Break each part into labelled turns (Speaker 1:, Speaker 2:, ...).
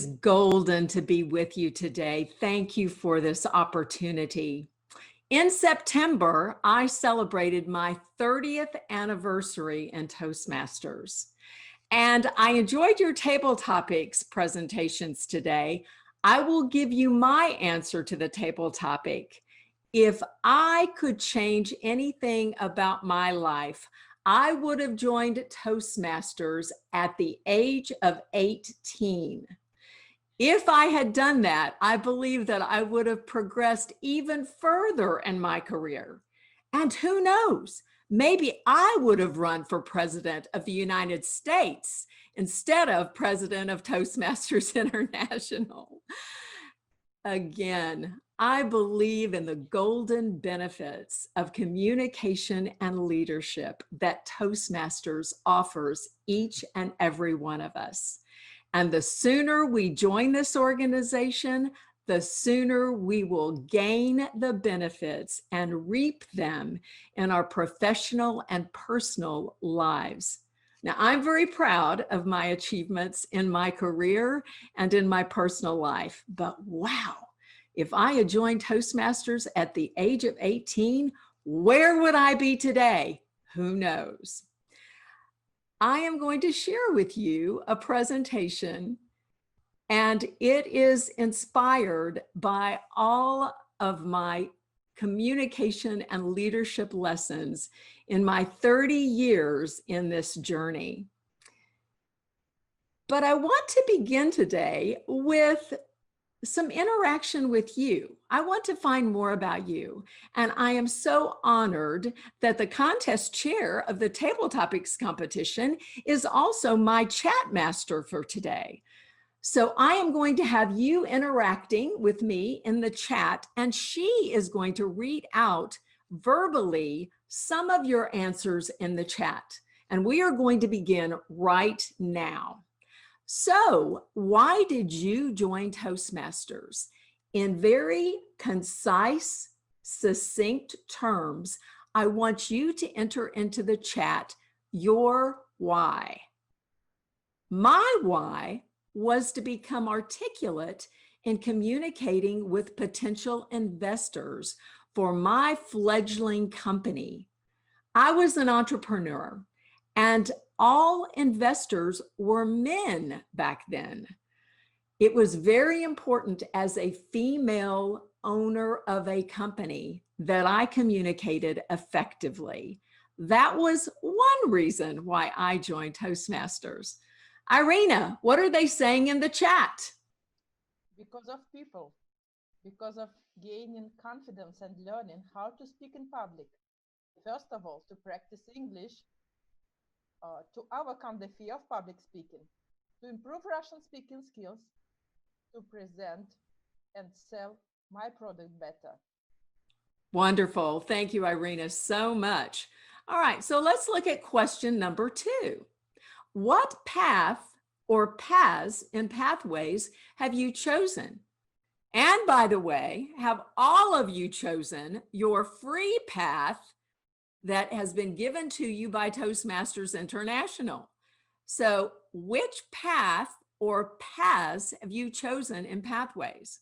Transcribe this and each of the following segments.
Speaker 1: golden to be with you today. Thank you for this opportunity. In September, I celebrated my 30th anniversary in Toastmasters, and I enjoyed your table topics presentations today. I will give you my answer to the table topic. If I could change anything about my life, I would have joined Toastmasters at the age of 18. If I had done that, I believe that I would have progressed even further in my career. And who knows, maybe I would have run for president of the United States instead of president of Toastmasters International. Again, I believe in the golden benefits of communication and leadership that Toastmasters offers each and every one of us. And the sooner we join this organization, the sooner we will gain the benefits and reap them in our professional and personal lives. Now, I'm very proud of my achievements in my career and in my personal life, but wow, if I had joined Toastmasters at the age of 18, where would I be today? Who knows? I am going to share with you a presentation, and it is inspired by all of my communication and leadership lessons in my 30 years in this journey. But I want to begin today with some interaction with you. I want to find more about you. And I am so honored that the contest chair of the Table Topics competition is also my chat master for today. So I am going to have you interacting with me in the chat, and she is going to read out verbally some of your answers in the chat. And we are going to begin right now. So why did you join Toastmasters? In very concise, succinct terms, I want you to enter into the chat your why. My why was to become articulate in communicating with potential investors for my fledgling company. I was an entrepreneur, and all investors were men back then. It was very important as a female owner of a company that I communicated effectively. That was one reason why I joined Toastmasters. Irina, what are they saying in the chat?
Speaker 2: Because of people, because of gaining confidence and learning how to speak in public. First of all, to practice English, to overcome the fear of public speaking, to improve Russian speaking skills, to present and sell my product better.
Speaker 1: Wonderful. Thank you, Irina, so much. All right, so let's look at question number 2. What path or paths and pathways have you chosen? And by the way, have all of you chosen your free path that has been given to you by Toastmasters International? So which path or paths have you chosen in pathways?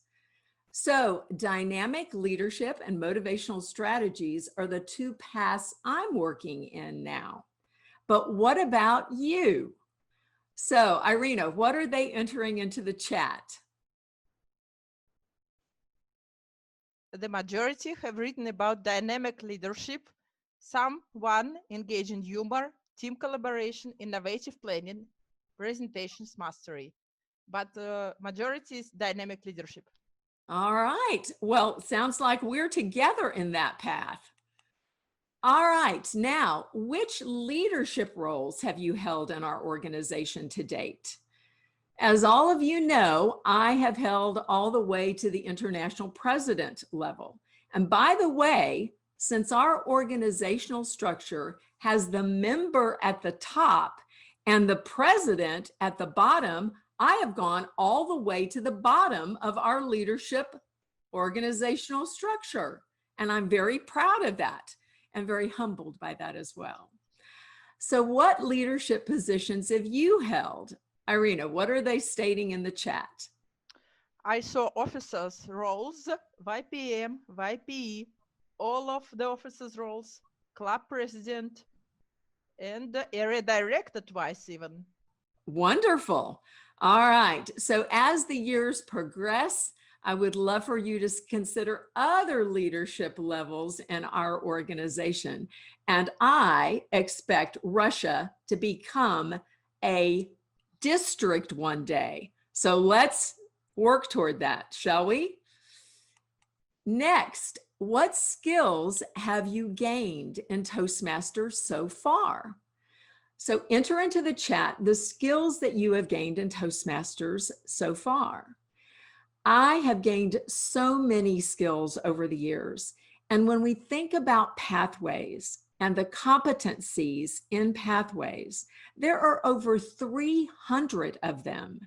Speaker 1: So dynamic leadership and motivational strategies are the 2 paths I'm working in now. But what about you? So Irina, what are they entering into the chat?
Speaker 2: The majority have written about dynamic leadership, someone engaged in humor, team collaboration, innovative planning, presentations mastery. But majority is dynamic leadership.
Speaker 1: All right. Well, sounds like we're together in that path. All right. Now, which leadership roles have you held in our organization to date? As all of you know, I have held all the way to the international president level. And by the way, since our organizational structure has the member at the top and the president at the bottom, I have gone all the way to the bottom of our leadership organizational structure. And I'm very proud of that and very humbled by that as well. So what leadership positions have you held? Irina, what are they stating in the chat?
Speaker 2: I saw officers' roles, YPM, YPE, all of the officers' roles, club president, and area director twice even.
Speaker 1: Wonderful. All right. So as the years progress, I would love for you to consider other leadership levels in our organization. And I expect Russia to become a district one day. So let's work toward that, shall we? Next, what skills have you gained in Toastmasters so far? So enter into the chat the skills that you have gained in Toastmasters so far. I have gained so many skills over the years. And when we think about pathways and the competencies in pathways, there are over 300 of them.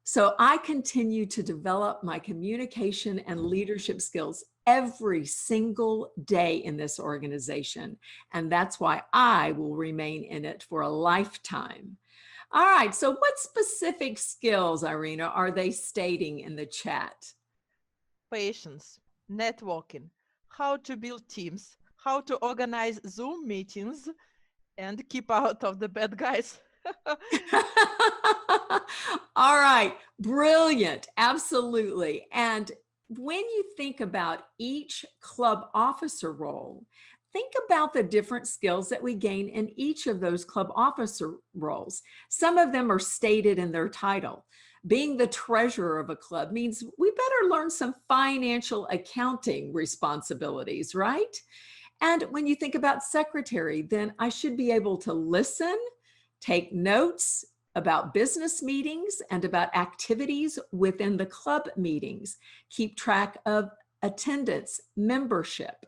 Speaker 1: So I continue to develop my communication and leadership skills every single day in this organization. And that's why I will remain in it for a lifetime. All right, so what specific skills, Irina, are they stating in the chat?
Speaker 2: Patience, networking, how to build teams, how to organize Zoom meetings, and keep out of the bad guys.
Speaker 1: All right, brilliant, absolutely. And when you think about each club officer role, think about the different skills that we gain in each of those club officer roles. Some of them are stated in their title. Being the treasurer of a club means we better learn some financial accounting responsibilities, right? And when you think about secretary, then I should be able to listen, take notes about business meetings and about activities within the club meetings, keep track of attendance, membership.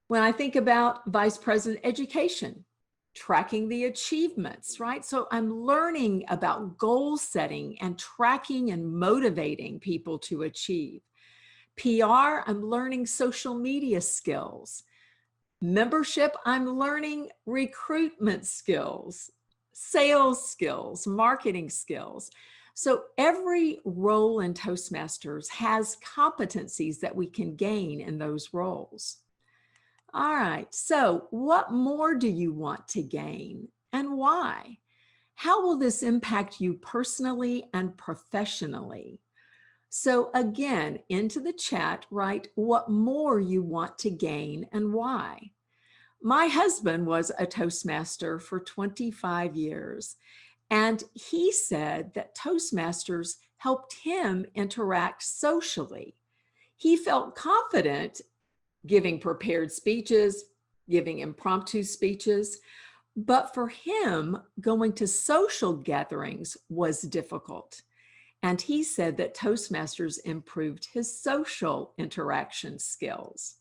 Speaker 1: When I think about vice president education, tracking the achievements, right? So I'm learning about goal setting and tracking and motivating people to achieve. PR, I'm learning social media skills. Membership, I'm learning recruitment skills, sales skills, marketing skills. So every role in Toastmasters has competencies that we can gain in those roles. All right, so what more do you want to gain and why? How will this impact you personally and professionally? So again, into the chat, write what more you want to gain and why. My husband was a Toastmaster for 25 years, and he said that Toastmasters helped him interact socially. He felt confident giving prepared speeches, giving impromptu speeches, but for him, going to social gatherings was difficult. And he said that Toastmasters improved his social interaction skills.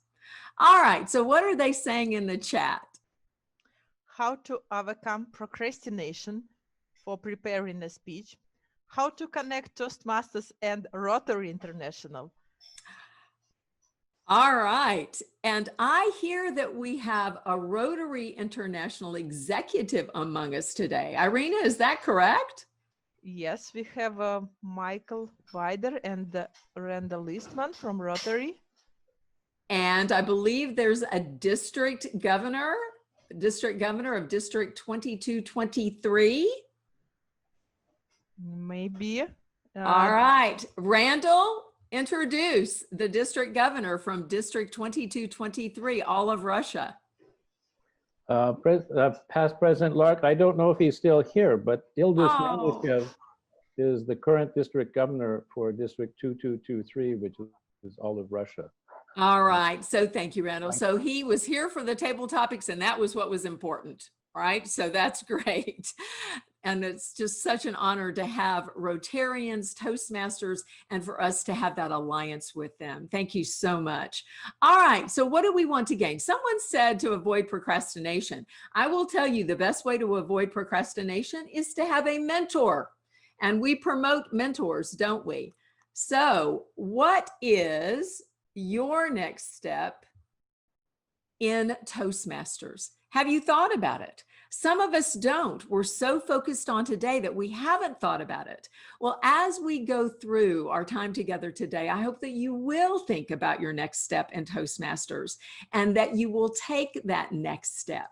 Speaker 1: All right, so what are they saying in the chat?
Speaker 2: How to overcome procrastination for preparing a speech, how to connect Toastmasters and Rotary International.
Speaker 1: All right, and I hear that we have a Rotary International executive among us today. Irina, is that correct?
Speaker 2: Yes, we have Michael Weider and Randall Eastman from Rotary.
Speaker 1: And I believe there's a district governor of District 2223.
Speaker 2: Maybe.
Speaker 1: All right, Randall, introduce the district governor from District 2223, all of Russia.
Speaker 3: Past President Lark, I don't know if he's still here, but Ildis Melnikov is the current district governor for District 2223, which is all of Russia.
Speaker 1: All right, so thank you, Randall. So he was here for the table topics, and that was what was important, right? So that's great. And it's just such an honor to have Rotarians, Toastmasters, and for us to have that alliance with them. Thank you so much. All right, so what do we want to gain? Someone said to avoid procrastination. I will tell you the best way to avoid procrastination is to have a mentor. And we promote mentors, don't we? So what is your next step in Toastmasters? Have you thought about it? Some of us don't. We're so focused on today that we haven't thought about it. Well, as we go through our time together today, I hope that you will think about your next step in Toastmasters and that you will take that next step.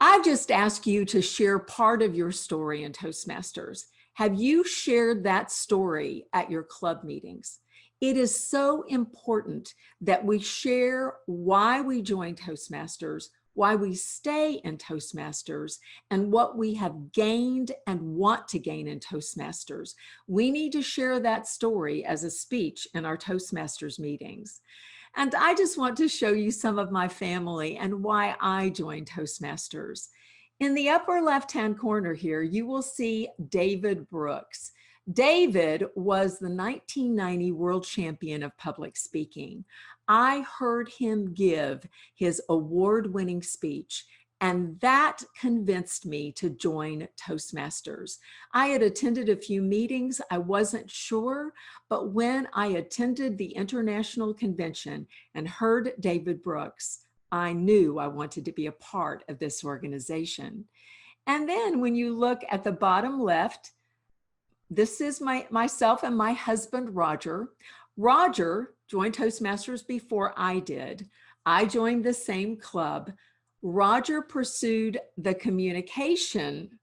Speaker 1: I've just asked you to share part of your story in Toastmasters. Have you shared that story at your club meetings? It is so important that we share why we joined Toastmasters, why we stay in Toastmasters, and what we have gained and want to gain in Toastmasters. We need to share that story as a speech in our Toastmasters meetings. And I just want to show you some of my family and why I joined Toastmasters. In the upper left-hand corner here, you will see David Brooks. David was the 1990 world champion of public speaking. I heard him give his award-winning speech, and that convinced me to join Toastmasters. I had attended a few meetings, I wasn't sure, but when I attended the international convention and heard David Brooks, I knew I wanted to be a part of this organization. And then when you look at the bottom left, this is myself and my husband, Roger. Roger joined Toastmasters before I did. I joined the same club. Roger pursued the communication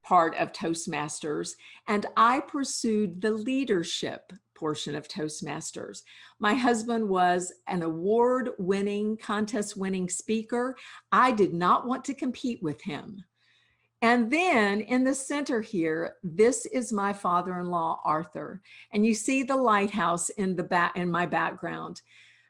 Speaker 1: part of Toastmasters, and I pursued the leadership portion of Toastmasters. My husband was an award-winning, contest-winning speaker. I did not want to compete with him. And then in the center here, this is my father-in-law, Arthur. And you see the lighthouse in my background.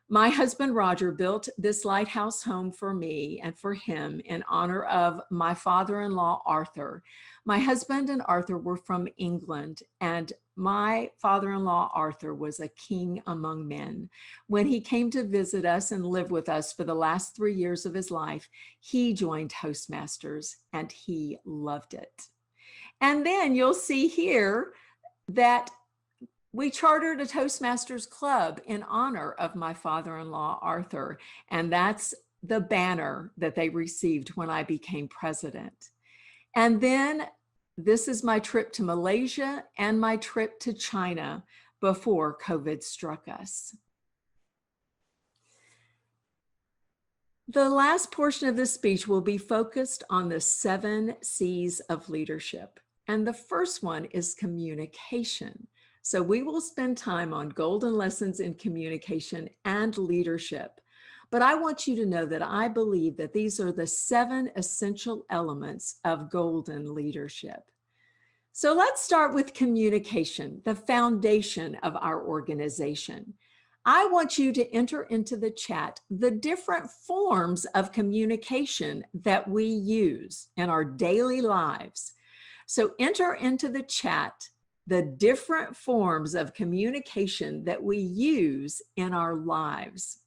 Speaker 1: My husband, Roger, built this lighthouse home for me and for him in honor of my father-in-law, Arthur. My husband and Arthur were from England, and my father-in-law, Arthur, was a king among men. When he came to visit us and live with us for the last 3 years of his life, he joined Toastmasters, and he loved it. And then you'll see here that we chartered a Toastmasters club in honor of my father-in-law, Arthur, and that's the banner that they received when I became president. And then this is my trip to Malaysia and my trip to China before COVID struck us. The last portion of this speech will be focused on the 7 C's of leadership. And the first one is communication. So we will spend time on golden lessons in communication and leadership. But I want you to know that I believe that these are the 7 essential elements of golden leadership. So let's start with communication, the foundation of our organization. I want you to enter into the chat the different forms of communication that we use in our daily lives. So enter into the chat the different forms of communication that we use in our lives.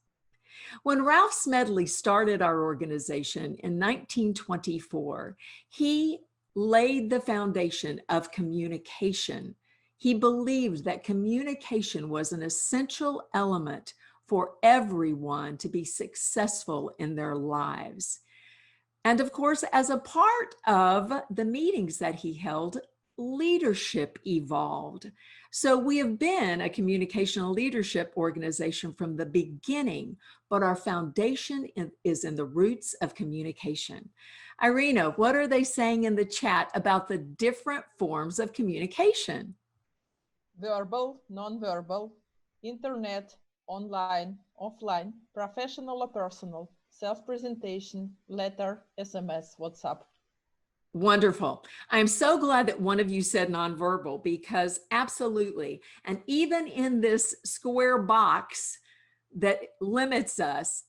Speaker 1: When Ralph Smedley started our organization in 1924, he laid the foundation of communication. He believed that communication was an essential element for everyone to be successful in their lives. And of course, as a part of the meetings that he held, leadership evolved. So we have been a communication and leadership organization from the beginning, but our foundation is in the roots of communication. Irina, what are they saying in the chat about the different forms of communication?
Speaker 2: Verbal, non-verbal, internet, online, offline, professional or personal, self-presentation, letter, SMS, WhatsApp.
Speaker 1: Wonderful. I'm so glad that one of you said nonverbal, because absolutely. And even in this square box that limits us,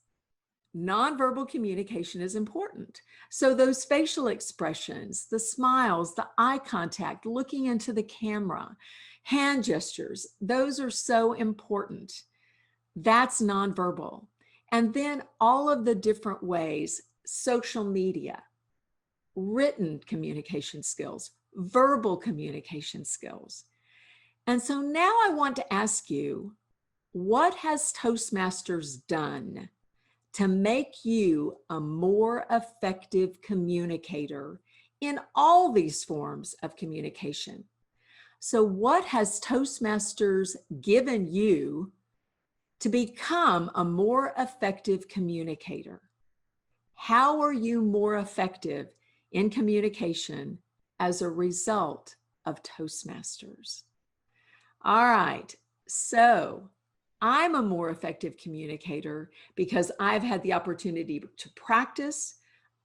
Speaker 1: nonverbal communication is important. So those facial expressions, the smiles, the eye contact, looking into the camera, hand gestures, those are so important. That's nonverbal. And then all of the different ways, social media, written communication skills, verbal communication skills. And so now I want to ask you, what has Toastmasters done to make you a more effective communicator in all these forms of communication. So what has Toastmasters given you to become a more effective communicator? How are you more effective in communication as a result of Toastmasters? All right, so I'm a more effective communicator because I've had the opportunity to practice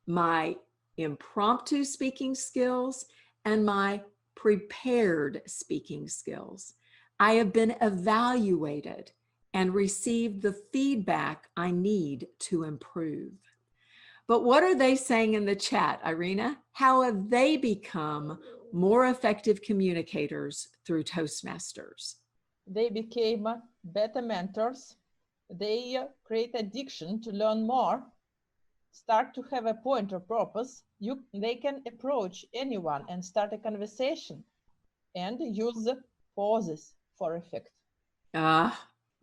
Speaker 1: my impromptu speaking skills and my prepared speaking skills. I have been evaluated and received the feedback I need to improve. But what are they saying in the chat, Irina? How have they become more effective communicators through Toastmasters?
Speaker 2: They became better mentors. They create addiction to learn more, start to have a point or purpose. They can approach anyone and start a conversation and use pauses for effect.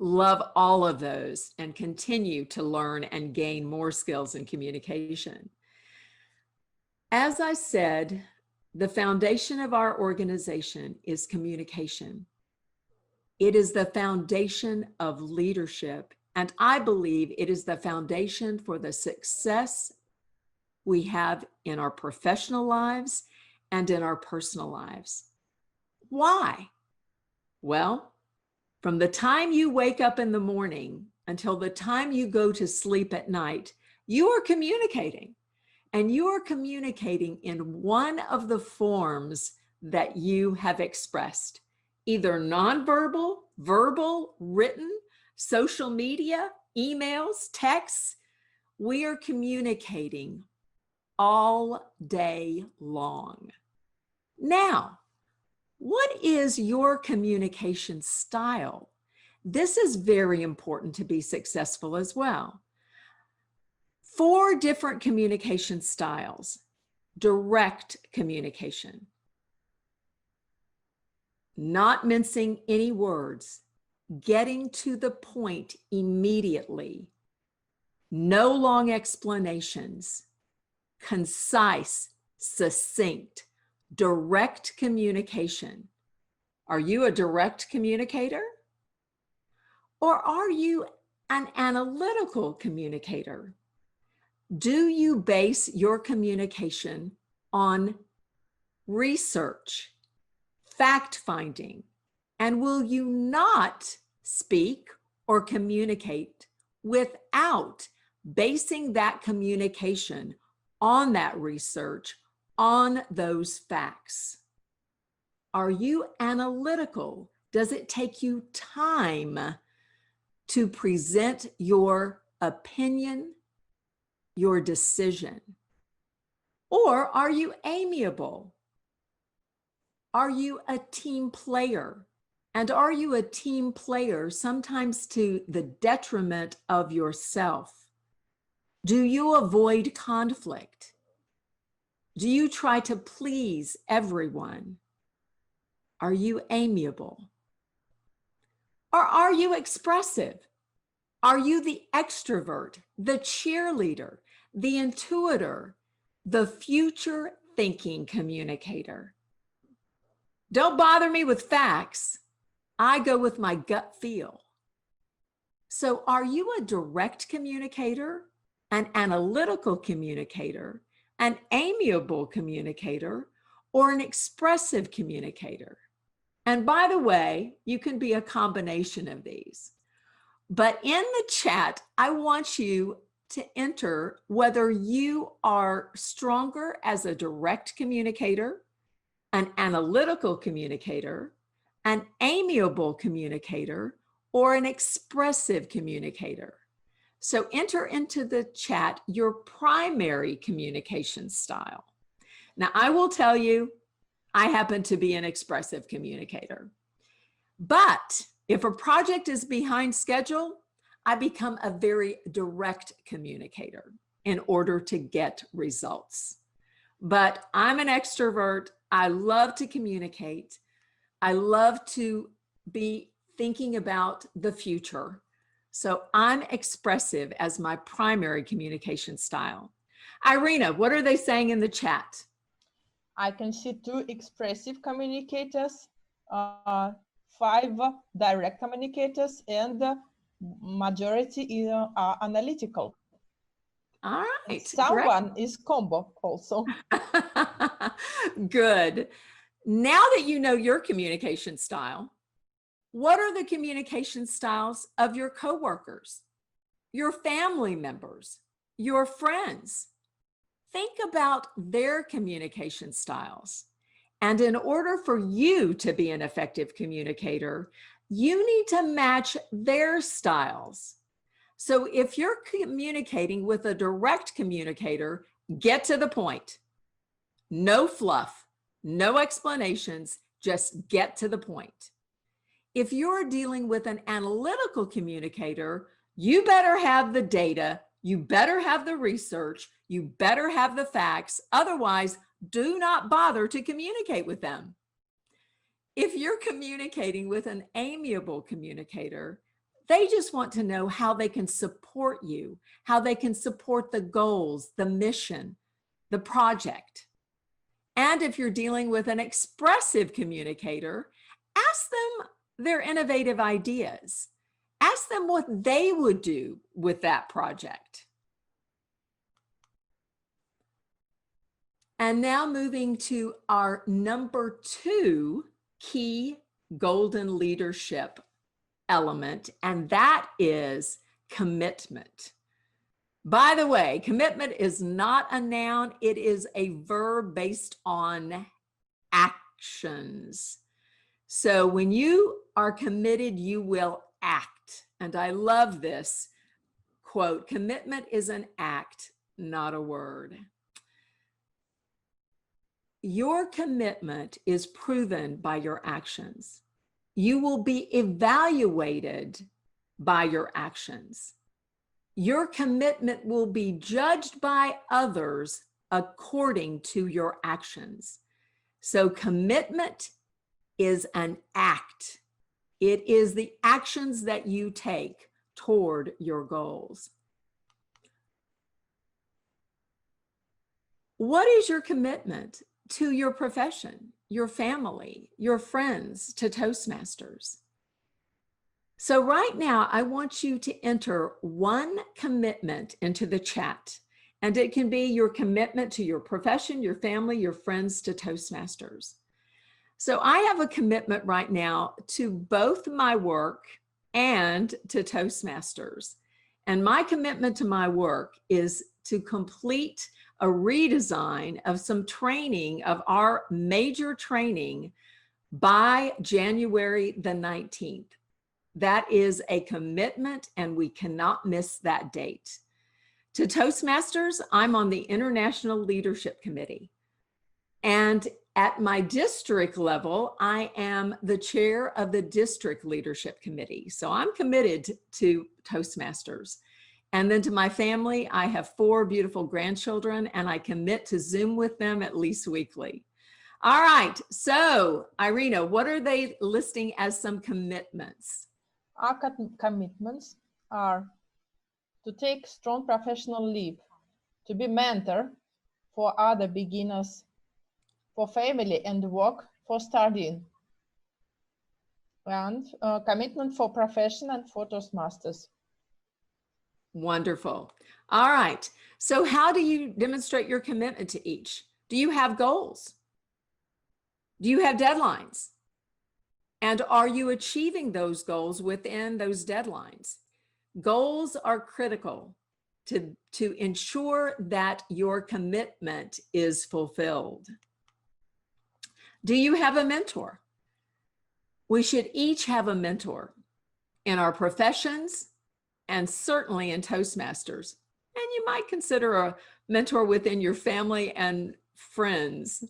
Speaker 1: Love all of those and continue to learn and gain more skills in communication. As I said, the foundation of our organization is communication. It is the foundation of leadership, and I believe it is the foundation for the success we have in our professional lives and in our personal lives. Why? Well, from the time you wake up in the morning until the time you go to sleep at night, you are communicating, and you are communicating in one of the forms that you have expressed, either nonverbal, verbal, written, social media, emails, texts. We are communicating all day long. Now, what is your communication style? This is very important to be successful as well. 4 different communication styles. Direct communication. Not mincing any words, getting to the point immediately, no long explanations, concise, succinct, direct communication. Are you a direct communicator? Or are you an analytical communicator? Do you base your communication on research, fact-finding, and will you not speak or communicate without basing that communication on that research, on those facts? Are you analytical? Does it take you time to present your opinion, your decision? Or are you amiable? Are you a team player? And are you a team player sometimes to the detriment of yourself? Do you avoid conflict? Do you try to please everyone? Are you amiable? Or are you expressive? Are you the extrovert, the cheerleader, the intuitor, the future thinking communicator? Don't bother me with facts. I go with my gut feel. So are you a direct communicator, an analytical communicator, an amiable communicator, or an expressive communicator? And by the way, you can be a combination of these. But in the chat, I want you to enter whether you are stronger as a direct communicator, an analytical communicator, an amiable communicator, or an expressive communicator. So enter into the chat your primary communication style. Now, I will tell you, I happen to be an expressive communicator. But if a project is behind schedule, I become a very direct communicator in order to get results. But I'm an extrovert. I love to communicate. I love to be thinking about the future. So I'm expressive as my primary communication style. Irina, what are they saying in the chat?
Speaker 2: I can see 2 expressive communicators, 5 direct communicators, and majority are analytical.
Speaker 1: All right.
Speaker 2: And someone is combo also.
Speaker 1: Good. Now that you know your communication style, what are the communication styles of your coworkers, your family members, your friends? Think about their communication styles. And in order for you to be an effective communicator, you need to match their styles. So if you're communicating with a direct communicator, get to the point. No fluff, no explanations, just get to the point. If you're dealing with an analytical communicator, you better have the data, you better have the research, you better have the facts. Otherwise, do not bother to communicate with them. If you're communicating with an amiable communicator, they just want to know how they can support you, how they can support the goals, the mission, the project. And if you're dealing with an expressive communicator, ask them their innovative ideas. Ask them what they would do with that project. And now moving to our number 2 key golden leadership element, and that is commitment. By the way, commitment is not a noun, it is a verb based on actions. So when you are committed, you will act. And I love this quote, commitment is an act, not a word. Your commitment is proven by your actions. You will be evaluated by your actions. Your commitment will be judged by others according to your actions. So commitment is an act. It is the actions that you take toward your goals. What is your commitment to your profession, your family, your friends, to Toastmasters? So right now, I want you to enter one commitment into the chat, and it can be your commitment to your profession, your family, your friends, to Toastmasters. So I have a commitment right now to both my work and to Toastmasters. And my commitment to my work is to complete a redesign of some training of our major training by January the 19th. That is a commitment, and we cannot miss that date. To Toastmasters, I'm on the International Leadership Committee. And at my district level, I am the chair of the District Leadership Committee. So I'm committed to Toastmasters. And then to my family, I have 4 beautiful grandchildren, and I commit to Zoom with them at least weekly. All right, so Irina, what are they listing as some commitments?
Speaker 2: Our commitments are to take strong professional leap, to be mentor for other beginners, for family and work, for studying, and commitment for profession and for Toastmasters.
Speaker 1: Wonderful. All right. So how do you demonstrate your commitment to each? Do you have goals? Do you have deadlines? And are you achieving those goals within those deadlines? Goals are critical to ensure that your commitment is fulfilled. Do you have a mentor? We should each have a mentor in our professions and certainly in Toastmasters. And you might consider a mentor within your family and friends.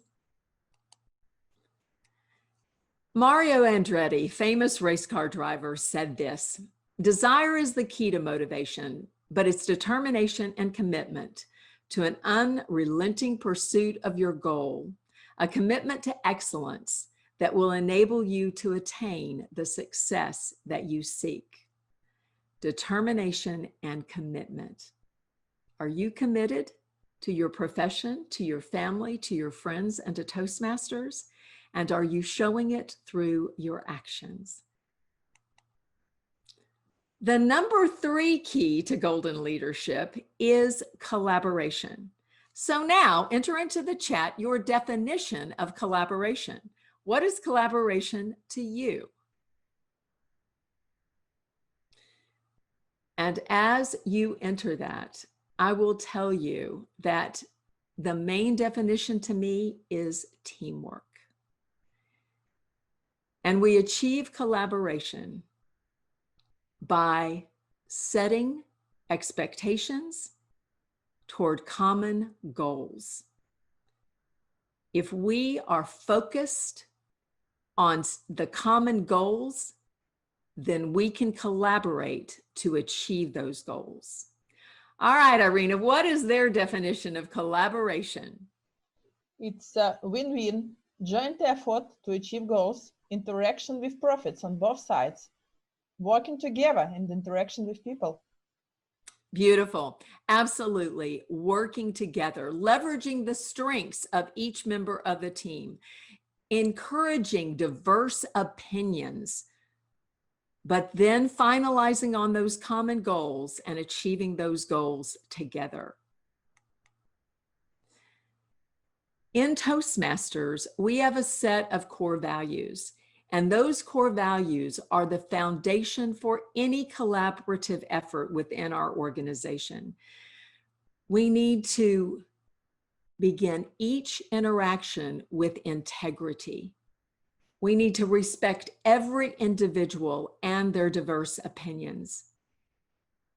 Speaker 1: Mario Andretti, famous race car driver, said this: desire is the key to motivation, but it's determination and commitment to an unrelenting pursuit of your goal, a commitment to excellence that will enable you to attain the success that you seek. determination, and commitment. Are you committed to your profession, to your family, to your friends, and to Toastmasters? And are you showing it through your actions? The number 3 key to golden leadership is collaboration. So now enter into the chat your definition of collaboration. What is collaboration to you? And as you enter that, I will tell you that the main definition to me is teamwork. And we achieve collaboration by setting expectations toward common goals. If we are focused on the common goals, then we can collaborate to achieve those goals. All right, Irina, what is their definition of collaboration?
Speaker 2: It's a win-win, joint effort to achieve goals, interaction with profits on both sides, working together and interaction with people.
Speaker 1: Beautiful. Absolutely. Working together, leveraging the strengths of each member of the team, encouraging diverse opinions, but then finalizing on those common goals and achieving those goals together. In Toastmasters, we have a set of core values. And those core values are the foundation for any collaborative effort within our organization. We need to begin each interaction with integrity. We need to respect every individual and their diverse opinions.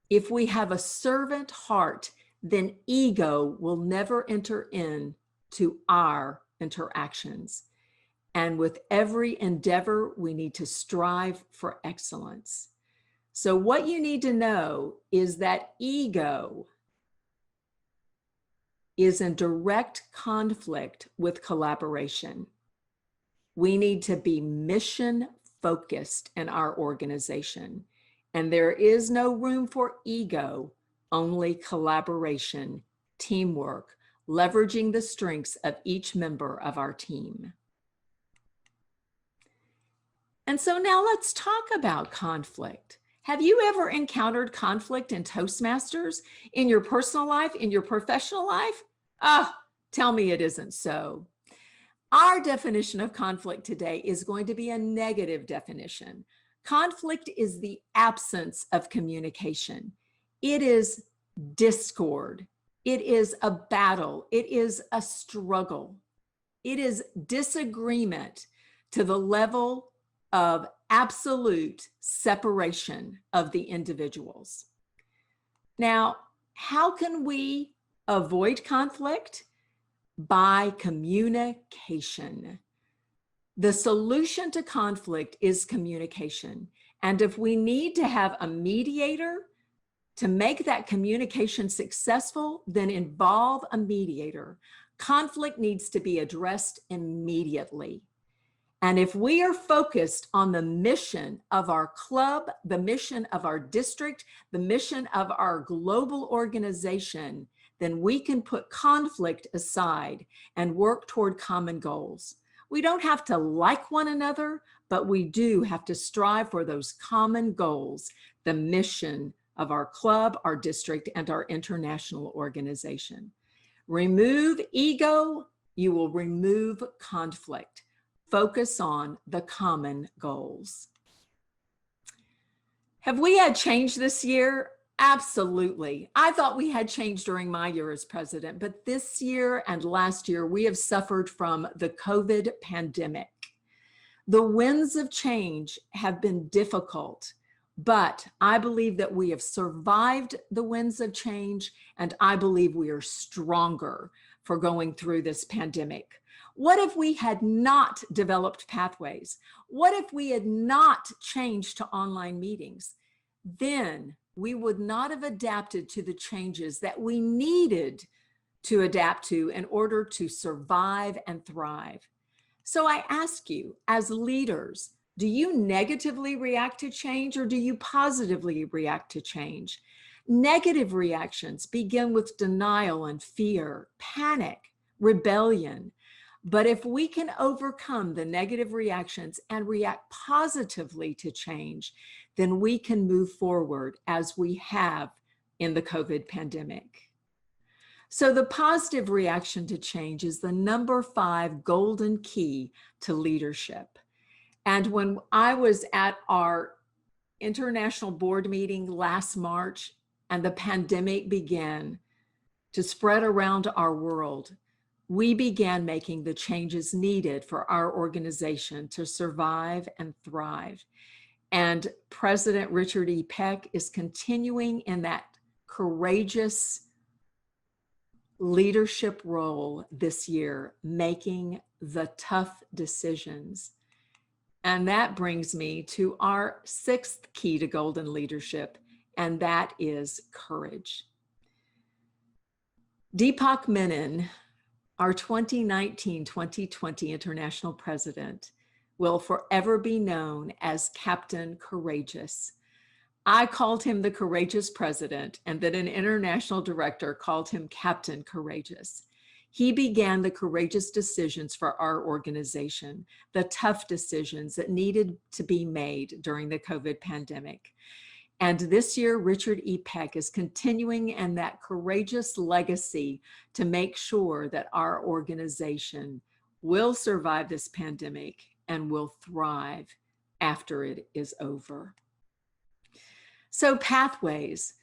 Speaker 1: If we have a servant heart, then ego will never enter into our interactions. And with every endeavor, we need to strive for excellence. So what you need to know is that ego is in direct conflict with collaboration. We need to be mission focused in our organization. And there is no room for ego, only collaboration, teamwork, leveraging the strengths of each member of our team. And so now let's talk about conflict. Have you ever encountered conflict in Toastmasters, in your personal life, in your professional life? Tell me it isn't so. Our definition of conflict today is going to be a negative definition. Conflict is the absence of communication. It is discord. It is a battle. It is a struggle. It is disagreement to the level of absolute separation of the individuals. Now, how can we avoid conflict? By communication. The solution to conflict is communication. And if we need to have a mediator to make that communication successful, then involve a mediator. Conflict needs to be addressed immediately. And if we are focused on the mission of our club, the mission of our district, the mission of our global organization, then we can put conflict aside and work toward common goals. We don't have to like one another, but we do have to strive for those common goals, the mission of our club, our district, and our international organization. Remove ego, you will remove conflict. Focus on the common goals. Have we had change this year? Absolutely. I thought we had change during my year as president, but this year and last year, we have suffered from the COVID pandemic. The winds of change have been difficult, but I believe that we have survived the winds of change, and I believe we are stronger for going through this pandemic. What if we had not developed pathways? What if we had not changed to online meetings? Then we would not have adapted to the changes that we needed to adapt to in order to survive and thrive. So I ask you, as leaders, Do you negatively react to change, or do you positively react to change? Negative reactions begin with denial and fear, panic, rebellion. But if we can overcome the negative reactions and react positively to change, then we can move forward as we have in the COVID pandemic. So the positive reaction to change is the number 5 golden key to leadership. And when I was at our international board meeting last March and the pandemic began to spread around our world, we began making the changes needed for our organization to survive and thrive. And President Richard E. Peck is continuing in that courageous leadership role this year, making the tough decisions. And that brings me to our 6th key to golden leadership, and that is courage. Deepak Menon, our 2019-2020 international president, will forever be known as Captain Courageous. I called him the courageous president, and then an international director called him Captain Courageous. He began the courageous decisions for our organization, the tough decisions that needed to be made during the COVID pandemic. And this year, Richard E. Peck is continuing in that courageous legacy to make sure that our organization will survive this pandemic and will thrive after it is over. So pathways,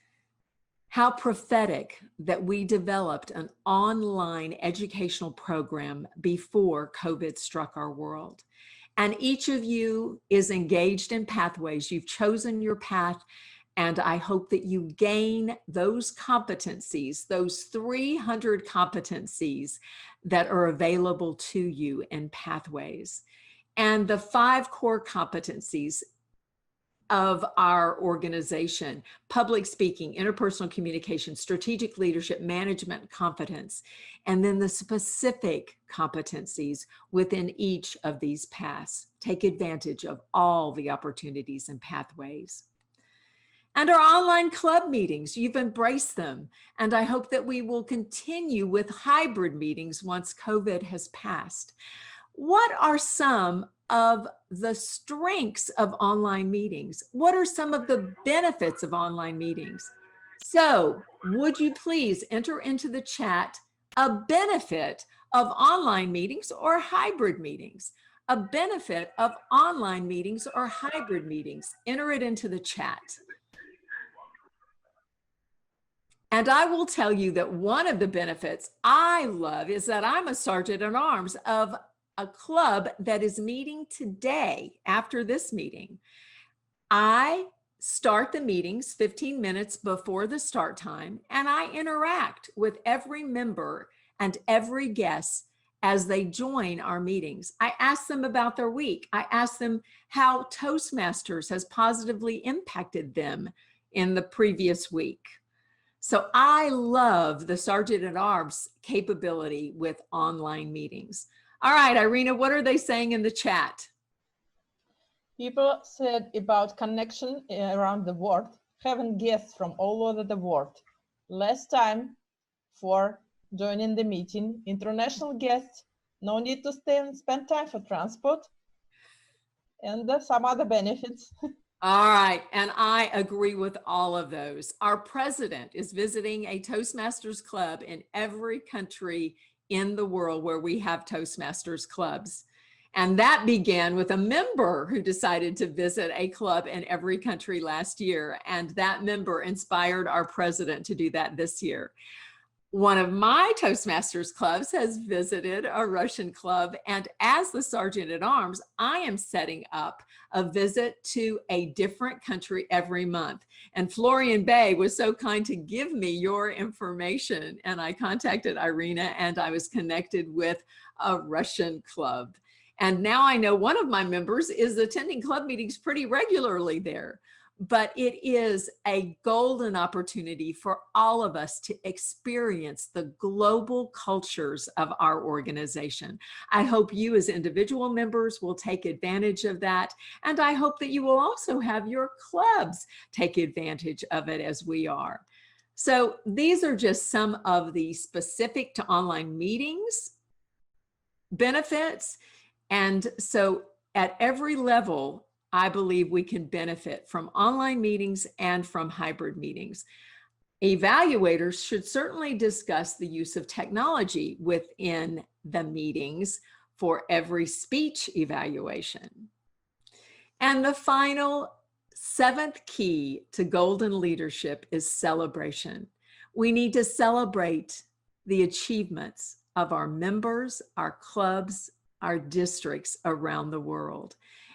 Speaker 1: how prophetic that we developed an online educational program before COVID struck our world. And each of you is engaged in pathways. You've chosen your path, and I hope that you gain those competencies, those 300 competencies that are available to you in pathways. And the 5 core competencies of our organization: public speaking, interpersonal communication, strategic leadership, management, confidence, and then the specific competencies within each of these paths. Take advantage of all the opportunities and pathways. And our online club meetings, you've embraced them. And I hope that we will continue with hybrid meetings once COVID has passed. What are some of the strengths of online meetings? What are some of the benefits of online meetings? So would you please enter into the chat a benefit of online meetings or hybrid meetings? A benefit of online meetings or hybrid meetings. Enter it into the chat. And I will tell you that one of the benefits I love is that I'm a sergeant at arms of a club that is meeting today after this meeting. I start the meetings 15 minutes before the start time, and I interact with every member and every guest as they join our meetings. I ask them about their week. I ask them how Toastmasters has positively impacted them in the previous week. So I love the Sergeant at Arms capability with online meetings. All right, Irina, what are they saying in the chat?
Speaker 2: People said about connection around the world, having guests from all over the world, less time for joining the meeting, international guests, no need to spend time for transport, and some other benefits.
Speaker 1: All right, and I agree with all of those. Our president is visiting a Toastmasters club in every country in the world where we have Toastmasters clubs. And that began with a member who decided to visit a club in every country last year. And that member inspired our president to do that this year. One of my Toastmasters clubs has visited a Russian club. And as the Sergeant at Arms, I am setting up a visit to a different country every month. And Florian Bay was so kind to give me your information. And I contacted Irina and I was connected with a Russian club. And now I know one of my members is attending club meetings pretty regularly there. but it is a golden opportunity for all of us to experience the global cultures of our organization. I hope you as individual members will take advantage of that. And I hope that you will also have your clubs take advantage of it as we are. So these are just some of the specific to online meetings benefits. And so at every level, I believe we can benefit from online meetings and from hybrid meetings. Evaluators should certainly discuss the use of technology within the meetings for every speech evaluation. And the final seventh key to golden leadership is celebration. We need to celebrate the achievements of our members, our clubs, our districts around the world.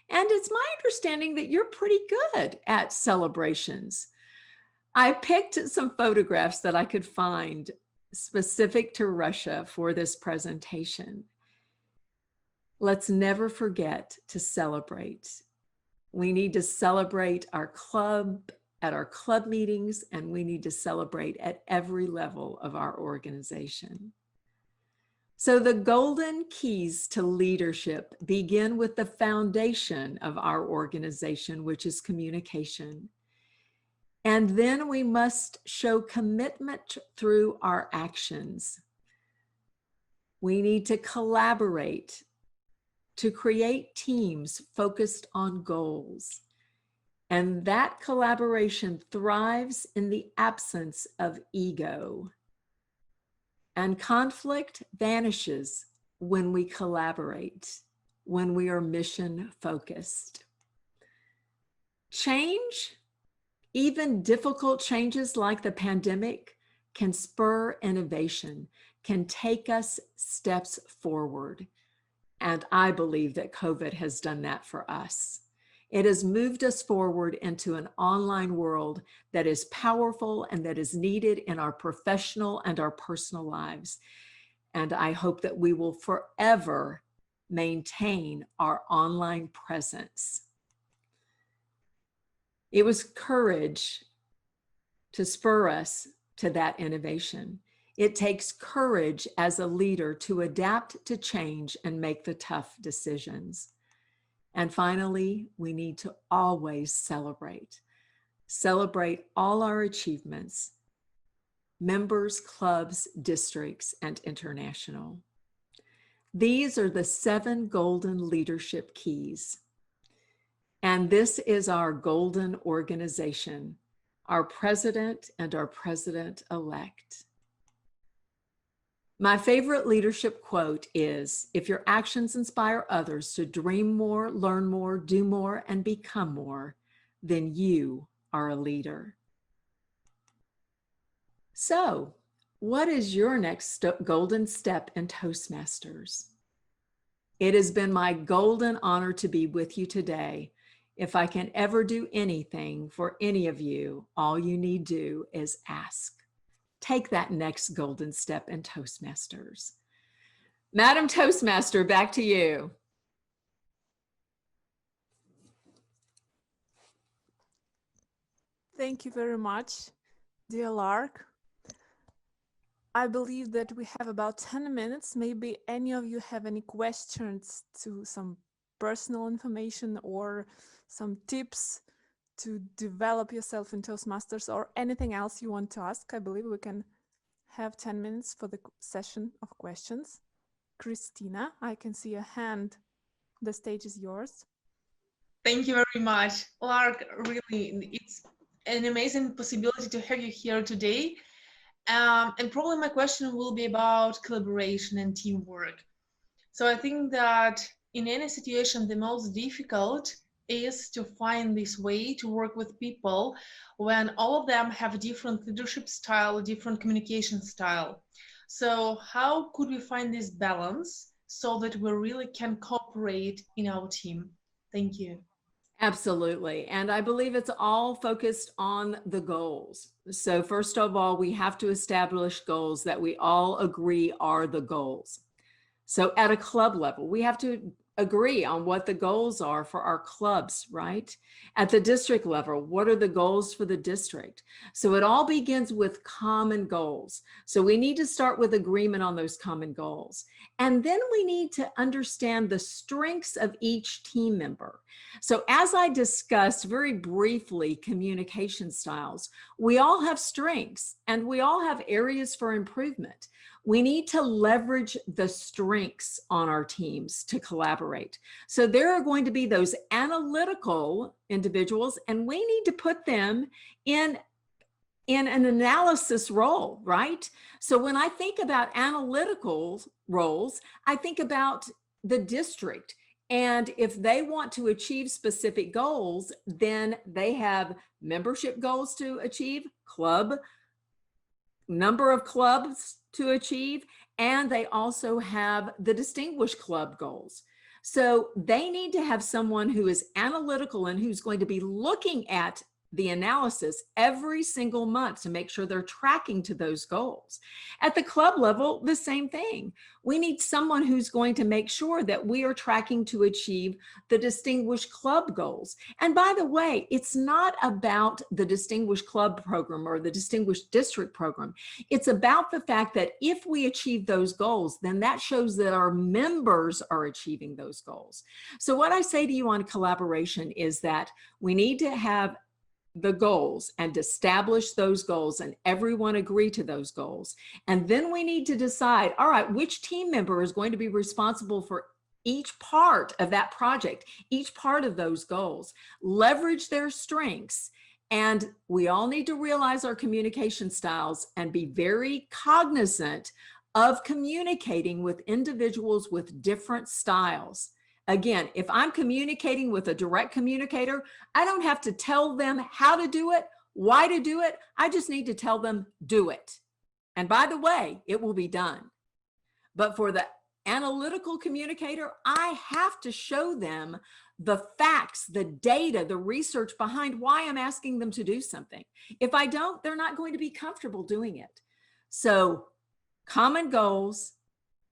Speaker 1: And it's my understanding that you're pretty good at celebrations. I picked some photographs that I could find specific to Russia for this presentation. Let's never forget to celebrate. We need to celebrate our club at our club meetings, and we need to celebrate at every level of our organization. So the golden keys to leadership begin with the foundation of our organization, which is communication. And then we must show commitment through our actions. We need to collaborate to create teams focused on goals. And that collaboration thrives in the absence of ego. And conflict vanishes when we collaborate, when we are mission focused. Change, even difficult changes like the pandemic, can spur innovation, can take us steps forward. And I believe that COVID has done that for us. It has moved us forward into an online world that is powerful and that is needed in our professional and our personal lives. And I hope that we will forever maintain our online presence. It was courage to spur us to that innovation. It takes courage as a leader to adapt to change and make the tough decisions. And finally, we need to always celebrate. Celebrate all our achievements, members, clubs, districts, and international. These are the 7 golden leadership keys. And this is our golden organization, our president and our president-elect. My favorite leadership quote is, if your actions inspire others to dream more, learn more, do more, and become more, then you are a leader. So, what is your next golden step in Toastmasters? It has been my golden honor to be with you today. If I can ever do anything for any of you, all you need do is ask. Take that next golden step in Toastmasters. Madam Toastmaster, back to you.
Speaker 4: Thank you very much, dear Lark. I believe that we have about 10 minutes. Maybe any of you have any questions to some personal information or some tips to develop yourself in Toastmasters or anything else you want to ask. I believe we can have 10 minutes for the session of questions. Christina, I can see a hand. The stage is yours.
Speaker 5: Thank you very much, Lark. Really, it's an amazing possibility to have you here today. And probably my question will be about collaboration and teamwork. So I think that in any situation, the most difficult is to find this way to work with people when all of them have a different leadership style, different communication style. So how could we find this balance so that we really can cooperate in our team? Thank you.
Speaker 1: Absolutely. And I believe it's all focused on the goals. So first of all, we have to establish goals that we all agree are the goals. So at a club level, we have to agree on what the goals are for our clubs, right? At the district level, what are the goals for the district? So it all begins with common goals. So we need to start with agreement on those common goals. And then we need to understand the strengths of each team member. So as I discussed very briefly, communication styles, we all have strengths and we all have areas for improvement. We need to leverage the strengths on our teams to collaborate. So there are going to be those analytical individuals, and we need to put them in an analysis role, right? So when I think about analytical roles, I think about the district. And if they want to achieve specific goals, then they have membership goals to achieve, number of clubs to achieve, and they also have the distinguished club goals. So they need to have someone who is analytical and who's going to be looking at the analysis every single month to make sure they're tracking to those goals. At the club level, the same thing. We need someone who's going to make sure that we are tracking to achieve the distinguished club goals. And by the way, it's not about the distinguished club program or the distinguished district program. It's about the fact that if we achieve those goals, then that shows that our members are achieving those goals. So what I say to you on collaboration is that we need to have the goals and establish those goals and everyone agree to those goals. And then we need to decide, all right, which team member is going to be responsible for each part of that project, each part of those goals, leverage their strengths. And we all need to realize our communication styles and be very cognizant of communicating with individuals with different styles. Again, if I'm communicating with a direct communicator, I don't have to tell them how to do it, why to do it. I just need to tell them, do it. And by the way, it will be done. But for the analytical communicator, I have to show them the facts, the data, the research behind why I'm asking them to do something. If I don't, they're not going to be comfortable doing it. So common goals,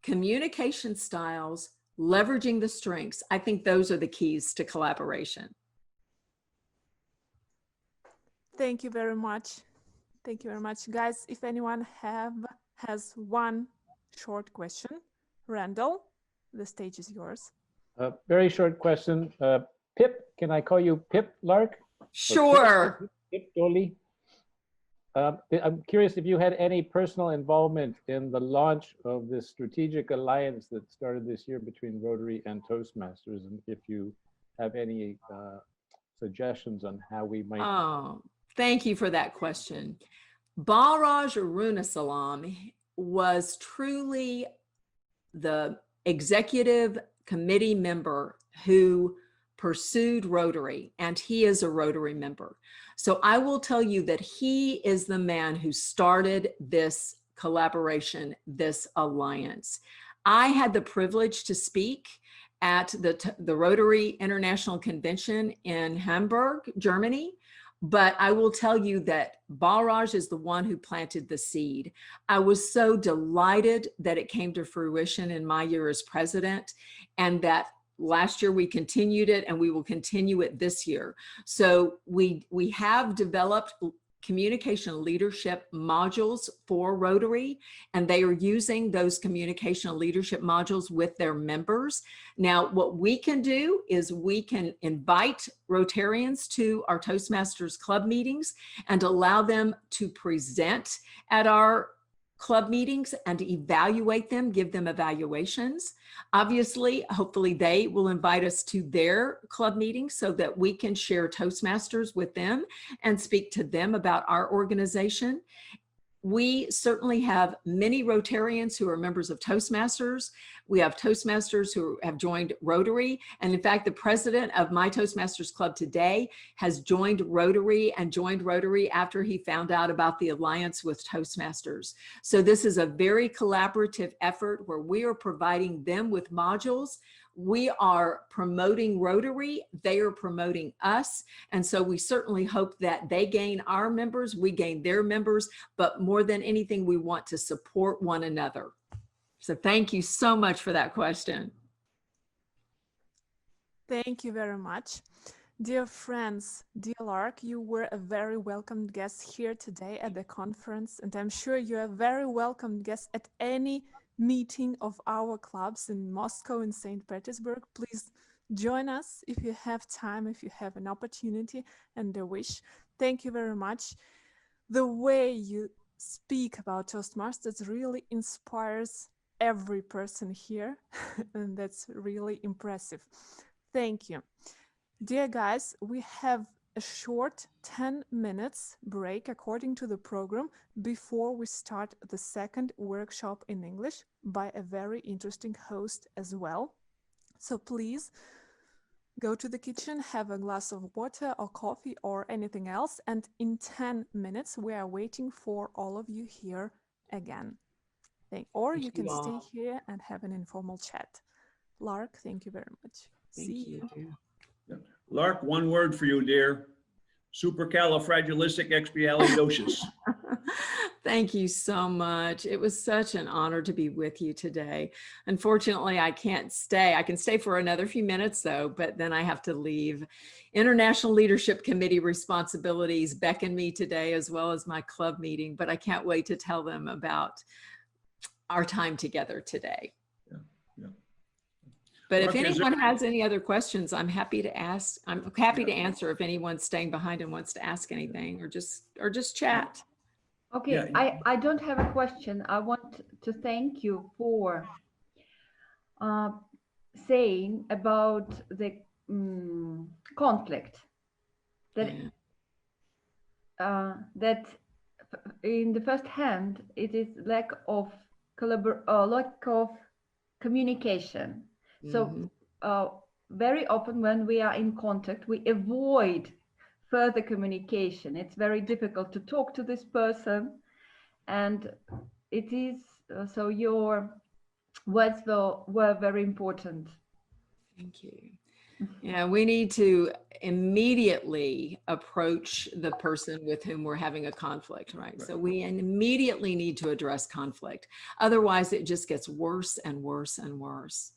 Speaker 1: communication styles, leveraging the strengths. I think those are the keys to collaboration.
Speaker 4: Thank you very much. Thank you very much. Guys, if anyone has one short question, Randall, the stage is yours.
Speaker 3: Very short question. Pip, can I call you Pip Lark?
Speaker 1: Sure.
Speaker 3: Pip Doley. I'm curious if you had any personal involvement in the launch of this strategic alliance that started this year between Rotary and Toastmasters, and if you have any suggestions on how we might.
Speaker 1: Oh, thank you for that question. Balraj Arunasalam was truly the executive committee member who pursued Rotary, and he is a Rotary member. So I will tell you that he is the man who started this collaboration, this alliance. I had the privilege to speak at the Rotary International Convention in Hamburg, Germany. But I will tell you that Balraj is the one who planted the seed. I was so delighted that it came to fruition in my year as president, and that last year we continued it and we will continue it this year. So we have developed communication leadership modules for Rotary, and they are using those communication leadership modules with their members. Now, what we can do is we can invite Rotarians to our Toastmasters club meetings and allow them to present at our club meetings and to evaluate them, give them evaluations. Obviously, hopefully they will invite us to their club meetings so that we can share Toastmasters with them and speak to them about our organization. We certainly have many Rotarians who are members of Toastmasters. We have Toastmasters who have joined Rotary. And in fact, the president of my Toastmasters Club today has joined Rotary and joined Rotary after he found out about the alliance with Toastmasters. So this is a very collaborative effort where we are providing them with modules. We are promoting Rotary, they are promoting us. And so we certainly hope that they gain our members, we gain their members, but more than anything, we want to support one another. So thank you so much for that question.
Speaker 4: Thank you very much. Dear friends, dear Lark, you were a very welcome guest here today at the conference, and I'm sure you're a very welcome guest at any meeting of our clubs in Moscow and St. Petersburg. Please join us if you have time, if you have an opportunity and a wish. Thank you very much. The way you speak about Toastmasters really inspires every person here, and that's really impressive. Thank you. Dear guys, we have a short 10 minutes break according to the program before we start the second workshop in English by a very interesting host as well. So please go to the kitchen, have a glass of water or coffee or anything else, and in 10 minutes we are waiting for all of you here again. Or you can stay here and have an informal chat. Lark, thank you very much. See you.
Speaker 6: Lark, one word for you, dear. Supercalifragilisticexpialidocious.
Speaker 1: Thank you so much. It was such an honor to be with you today. Unfortunately, I can't stay. I can stay for another few minutes though, but then I have to leave. International Leadership Committee responsibilities beckon me today, as well as my club meeting, but I can't wait to tell them about our time together today. But if anyone has any other questions, I'm happy to ask. I'm happy to answer if anyone's staying behind and wants to ask anything, or just chat.
Speaker 7: Okay, I don't have a question. I want to thank you for saying about the conflict that that in the first hand it is lack of communication. So very often when we are in contact, we avoid further communication. It's very difficult to talk to this person, and it is so your words were very important.
Speaker 1: Thank you. Yeah, we need to immediately approach the person with whom we're having a conflict, right? So we immediately need to address conflict. Otherwise, it just gets worse and worse and worse.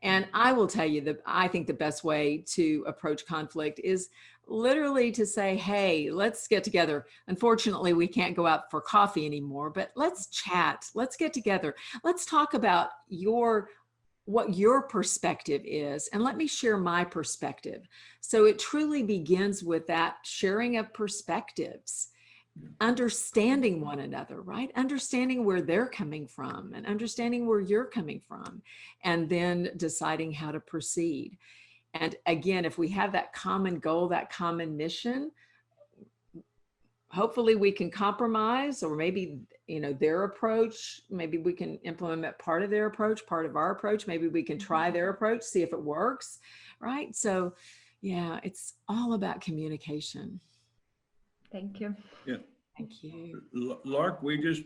Speaker 1: And I will tell you that I think the best way to approach conflict is literally to say, hey, let's get together. Unfortunately, we can't go out for coffee anymore, but let's chat. Let's get together. Let's talk about what your perspective is, and let me share my perspective. So it truly begins with that sharing of perspectives, understanding one another, right? Understanding where they're coming from and understanding where you're coming from, and then deciding how to proceed. And again, if we have that common goal, that common mission, hopefully we can compromise, or maybe, their approach, maybe we can implement part of their approach, part of our approach. Maybe we can try their approach, see if it works, right? So yeah, it's all about communication.
Speaker 7: Thank you.
Speaker 6: Yeah.
Speaker 1: Thank you.
Speaker 6: Lark, we just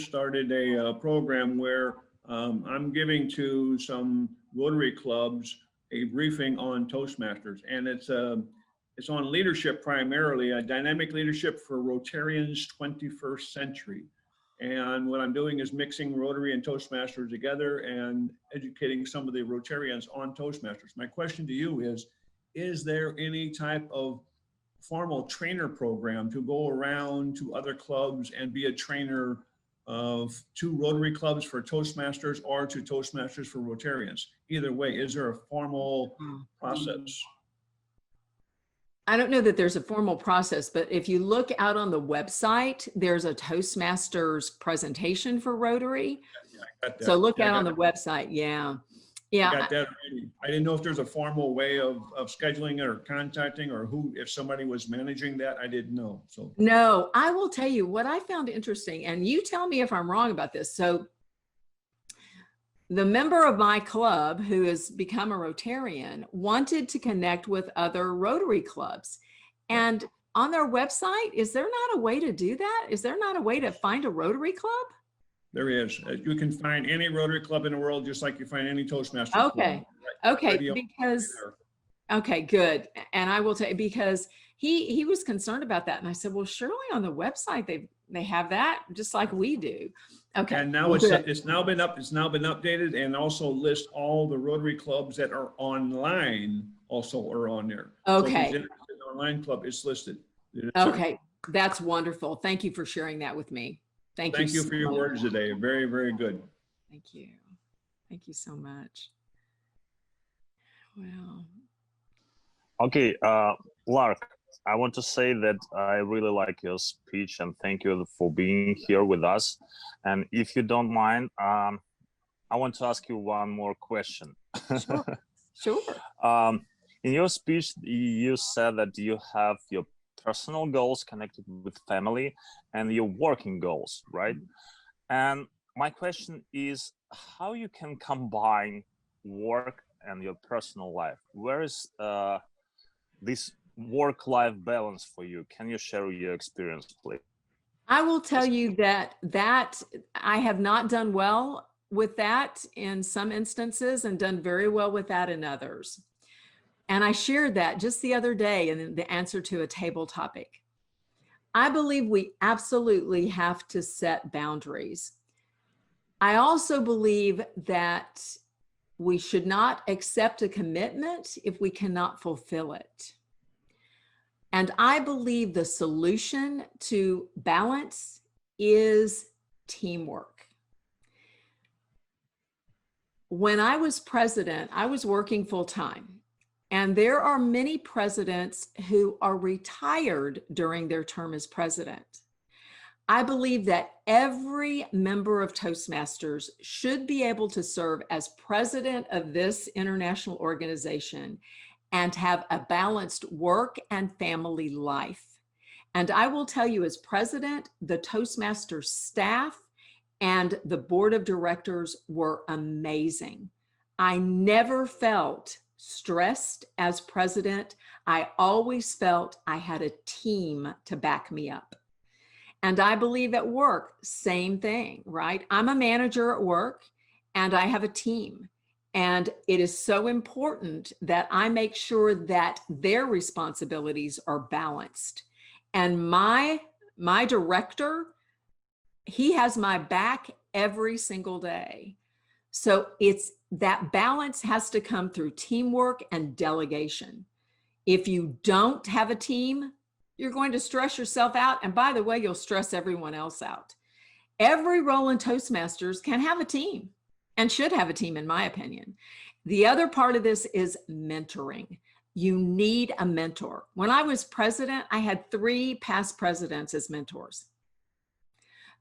Speaker 6: started a program where I'm giving to some Rotary clubs a briefing on Toastmasters, and it's on leadership, primarily a dynamic leadership for Rotarians 21st century. And what I'm doing is mixing Rotary and Toastmasters together and educating some of the Rotarians on Toastmasters. My question to you is there any type of formal trainer program to go around to other clubs and be a trainer to Rotary clubs for Toastmasters or to Toastmasters for Rotarians? Either way, is there a formal process?
Speaker 1: I don't know that there's a formal process, but if you look out on the website, there's a Toastmasters presentation for Rotary.
Speaker 6: Yeah, I got that.
Speaker 1: So look out on the website. Yeah.
Speaker 6: I got that already. I didn't know if there's a formal way of scheduling it or contacting, or if somebody was managing that. I didn't know. So
Speaker 1: no, I will tell you what I found interesting, and you tell me if I'm wrong about this. So the member of my club who has become a Rotarian wanted to connect with other Rotary clubs, and on their website, is there not a way to do that? Is there not a way to find a Rotary club?
Speaker 6: there is. You can find any Rotary club in the world just like you find any Toastmaster
Speaker 1: Okay.
Speaker 6: club.
Speaker 1: Okay, because, okay, good. And I will tell you, because he was concerned about that. And I said, well, surely on the website, they have that just like we do. Okay.
Speaker 6: And now it's now been updated, and also list all the Rotary clubs that are online also are on there.
Speaker 1: Okay.
Speaker 6: So if there's interested in an online club, it's listed.
Speaker 1: Okay. That's wonderful. Thank you for sharing that with me. Thank you.
Speaker 6: Thank you for your
Speaker 1: so
Speaker 6: words
Speaker 1: much.
Speaker 6: today. Very, very good.
Speaker 1: Thank you. Thank you so much. Well.
Speaker 8: Okay, Lark, I want to say that I really like your speech and thank you for being here with us. And if you don't mind, I want to ask you one more question.
Speaker 1: Sure. Sure.
Speaker 8: In your speech, you said that you have your personal goals connected with family and your working goals, right? And my question is how you can combine work and your personal life. Where is this work-life balance for you? Can you share your experience, please?
Speaker 1: I will tell you that I have not done well with that in some instances and done very well with that in others. And I shared that just the other day in the answer to a table topic. I believe we absolutely have to set boundaries. I also believe that we should not accept a commitment if we cannot fulfill it. And I believe the solution to balance is teamwork. When I was president, I was working full-time. And there are many presidents who are retired during their term as president. I believe that every member of Toastmasters should be able to serve as president of this international organization and have a balanced work and family life. And I will tell you, as president, the Toastmasters staff and the board of directors were amazing. I never felt stressed as president. I always felt I had a team to back me up. And I believe at work, same thing, right? I'm a manager at work and I have a team. And it is so important that I make sure that their responsibilities are balanced. And my director, he has my back every single day. So it's that balance has to come through teamwork and delegation. If you don't have a team, you're going to stress yourself out. And by the way, you'll stress everyone else out. Every role in Toastmasters can have a team and should have a team, in my opinion. The other part of this is mentoring. You need a mentor. When I was president, I had 3 past presidents as mentors.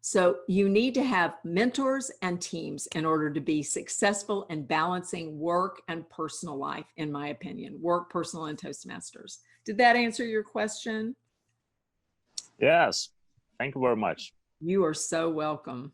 Speaker 1: So you need to have mentors and teams in order to be successful in balancing work and personal life, in my opinion, work, personal, and Toastmasters. Did that answer your question?
Speaker 8: Yes, thank you very much.
Speaker 1: You are so welcome.